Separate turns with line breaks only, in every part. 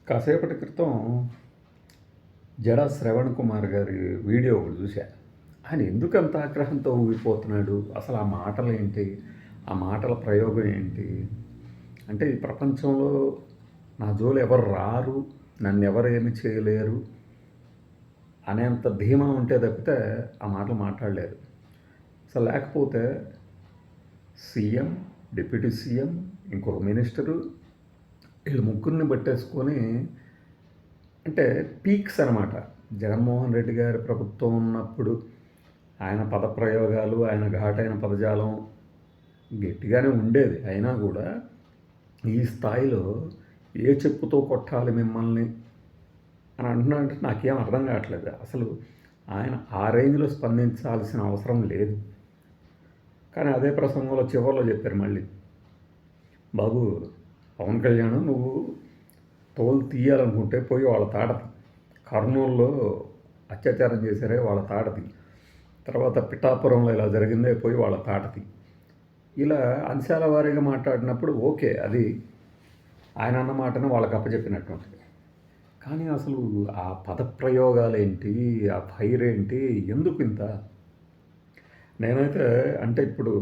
కాసేపటి క్రితం జడ శ్రవణ్ కుమార్ గారి వీడియో ఒకటి చూసా. ఆయన ఎందుకంత ఆగ్రహంతో ఊగిపోతున్నాడు? అసలు ఆ మాటలేంటి? ఆ మాటల ప్రయోగం ఏంటి? అంటే ఈ ప్రపంచంలో నా జోలి ఎవరు రారు, నన్నెవరు ఏమి చేయలేరు అనేంత ధీమా ఉంటే తప్పితే ఆ మాటలు మాట్లాడలేరు. అసలు లేకపోతే సీఎం, డిప్యూటీ సీఎం, ఇంకొక మినిస్టరు వీళ్ళు ముగ్గురిని పట్టేసుకొని అంటే పీక్స్ అనమాట. జగన్మోహన్ రెడ్డి గారి ప్రభుత్వం ఉన్నప్పుడు ఆయన పదప్రయోగాలు, ఆయన ఘాటైన పదజాలం గట్టిగానే ఉండేది. అయినా కూడా ఈ స్థాయిలో ఏ చెప్పుతో కొట్టాలి మిమ్మల్ని అని అంటున్నాడంటే నాకేం అర్థం కావట్లేదు. అసలు ఆయన ఆ రేంజ్లో స్పందించాల్సిన అవసరం లేదు. కానీ అదే ప్రసంగంలో చివరిలో చెప్పారు మళ్ళీ, బాబు పవన్ కళ్యాణ్ నువ్వు తోలు తీయాలనుకుంటే పోయి వాళ్ళ తాడతి, కర్నూలులో అత్యాచారం చేశారే వాళ్ళ తాడతి, తర్వాత పిఠాపురంలో ఇలా జరిగిందే పోయి వాళ్ళ తాటతి, ఇలా అంశాల వారీగా మాట్లాడినప్పుడు ఓకే, అది ఆయన అన్న మాటను వాళ్ళకి అప్పచెప్పినటువంటిది. కానీ అసలు ఆ పదప్రయోగాలు ఏంటి, ఆ ఫైర్ ఏంటి, ఎందుకు ఇంత? నేనైతే అంటే ఇప్పుడు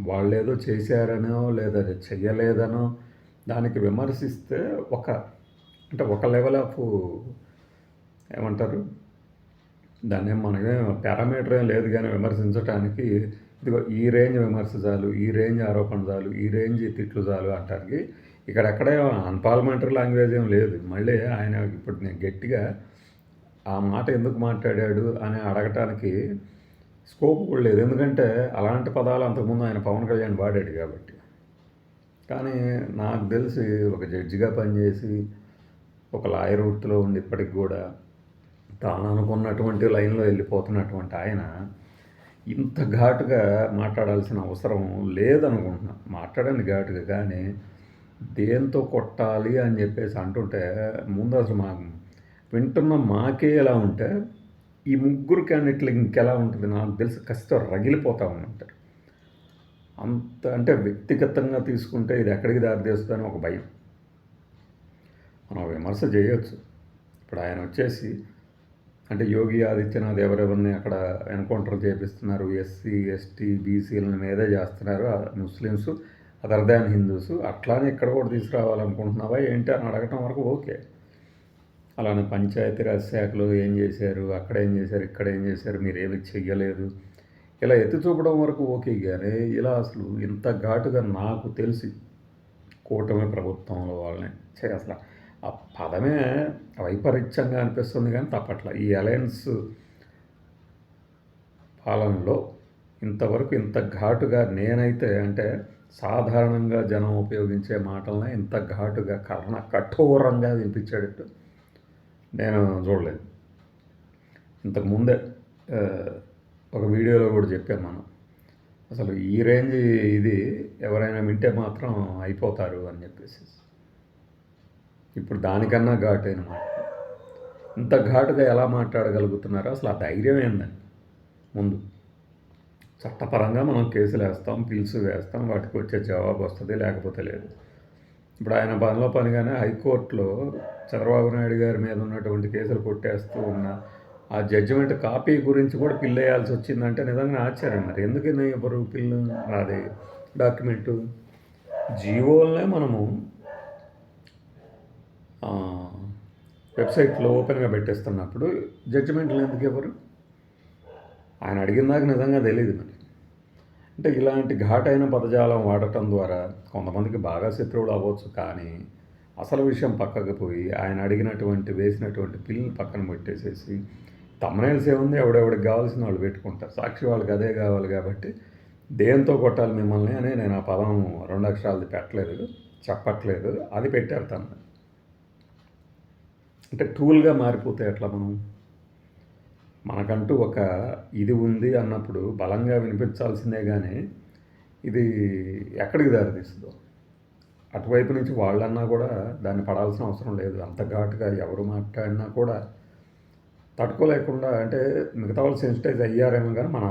వాళ్ళేదో చేశారనో లేదా చెయ్యలేదనో దానికి విమర్శిస్తే ఒక లెవెల్ ఆఫ్ ఏమంటారు దాన్ని మనమే పారామీటర్ ఏం లేదు, కానీ విమర్శించడానికి ఇదిగో ఈ రేంజ్ విమర్శ చాలు, ఈ రేంజ్ ఆరోపణ చాలు, ఈ రేంజ్ తిట్లు చాలు అంటానికి ఇక్కడెక్కడే అన్పార్లమెంటరీ లాంగ్వేజ్ ఏం లేదు. మళ్ళీ ఆయన ఇప్పుడు నేను గట్టిగా ఆ మాట ఎందుకు మాట్లాడాడు అని అడగటానికి స్కోప్ కూడా లేదు. ఎందుకంటే అలాంటి పదాలు అంతకుముందు ఆయన పవన్ కళ్యాణ్ వాడాడు కాబట్టి. కానీ నాకు తెలిసి ఒక జడ్జిగా పనిచేసి ఒక లాయర్ వృత్తిలో ఉండి ఇప్పటికి కూడా తాను అనుకున్నటువంటి లైన్లో వెళ్ళిపోతున్నటువంటి ఆయన ఇంత ఘాటుగా మాట్లాడాల్సిన అవసరం లేదనుకుంటున్నా. మాట్లాడండి ఘాటుగా, కానీ దేంతో కొట్టాలి అని చెప్పేసి అంటుంటే ముందు అసలు వింటున్న మాకే ఎలా ఉంటే ఈ ముగ్గురు క్యాండిడేట్లు ఇంకెలా ఉంటుంది నాకు తెలిసి కసితో రగిలిపోతూ ఉంటారు. అంత అంటే వ్యక్తిగతంగా తీసుకుంటే ఇది ఎక్కడికి దారితీస్తుందని ఒక భయం. మనం విమర్శ చేయొచ్చు. ఇప్పుడు ఆయన వచ్చేసి అంటే యోగి ఆదిత్యనాథ్ ఎవరెవరిని అక్కడ ఎన్కౌంటర్ చేపిస్తున్నారు, ఎస్సీ ఎస్టీ బీసీల మీదే చేస్తున్నారు, ముస్లిమ్స్ అదర్ దాన్ హిందూస్, అట్లానే ఇక్కడ కూడా తీసుకురావాలనుకుంటున్నావా ఏంటి అని అడగటం వరకు ఓకే. అలానే పంచాయతీరాజ్ శాఖలో ఏం చేశారు, అక్కడ ఏం చేశారు, ఇక్కడ ఏం చేశారు, మీరు ఏమి చెయ్యలేదు, ఇలా ఎత్తి చూపడం వరకు ఓకే. కానీ ఇలా అసలు ఇంత ఘాటుగా నాకు తెలిసి కూటమి ప్రభుత్వంలో వాళ్ళని అసలు ఆ పదమే వైపరీత్యంగా అనిపిస్తుంది, కానీ తప్పట్ల ఈ అలయన్స్ పాలనలో ఇంతవరకు ఇంత ఘాటుగా నేనైతే అంటే సాధారణంగా జనం ఉపయోగించే మాటలనే ఇంత ఘాటుగా కఠోరంగా వినిపించేటట్టు నేను చూడలేదు. ఇంతకుముందే ఒక వీడియోలో కూడా చెప్పాను మనం, అసలు ఈ రేంజ్ ఇది ఎవరైనా వింటే మాత్రం అయిపోతారు అని చెప్పేసి. ఇప్పుడు దానికన్నా ఘాటైన మాట, ఇంత ఘాటుగా ఎలా మాట్లాడగలుగుతున్నారో అసలు ఆ ధైర్యం ఏందని. ముందు చట్టపరంగా మనం కేసులు వేస్తాం, పిల్స్ వేస్తాం, వాటికి వచ్చే జవాబు వస్తుంది, లేకపోతే లేదు. ఇప్పుడు ఆయన పనిలో పనిగానే హైకోర్టులో చంద్రబాబు నాయుడు గారి మీద ఉన్నటువంటి కేసులు కొట్టేస్తూ ఉన్న ఆ జడ్జిమెంట్ కాపీ గురించి కూడా పిల్ వేయాల్సి వచ్చిందంటే నిజంగా ఆశ్చర్యం. మరి ఎందుకని ఎవరు పిల్లు అది డాక్యుమెంటు జీవోలనే మనము వెబ్సైట్లో ఓపెన్గా పెట్టేస్తున్నప్పుడు జడ్జిమెంట్లు ఎందుకు ఎవరు? ఆయన అడిగిన దాకా నిజంగా తెలియదు. మరి అంటే ఇలాంటి ఘాటైన పదజాలం వాడటం ద్వారా కొంతమందికి బాగా శత్రువులు అవ్వచ్చు, కానీ అసలు విషయం పక్కకు పోయి ఆయన అడిగినటువంటి వేసినటువంటి పిల్లలు పక్కన పెట్టేసేసి తమ్మనేల్స్ ఏముంది, ఎవడెవడికి కావాల్సిన వాళ్ళు పెట్టుకుంటారు. సాక్షి వాళ్ళకి అదే కావాలి కాబట్టి దేంతో కొట్టాలి మిమ్మల్ని అని నేను ఆ పదం 2 అక్షరాలది పెట్టలేదు, చెప్పట్లేదు, అది పెట్టారు తను. అంటే టూల్గా మారిపోతే ఎట్లా? మనకంటూ ఒక ఇది ఉంది అన్నప్పుడు బలంగా వినిపించాల్సిందే, కానీ ఇది ఎక్కడికి దారితీస్తుందో అటువైపు నుంచి వాళ్ళన్నా కూడా దాన్ని పడాల్సిన అవసరం లేదు. అంత ఘాటుగా ఎవరు మాట్లాడినా కూడా తట్టుకోలేకుండా అంటే మిగతా వాళ్ళు సెన్సిటైజ్ అయ్యారేమో, కానీ మనం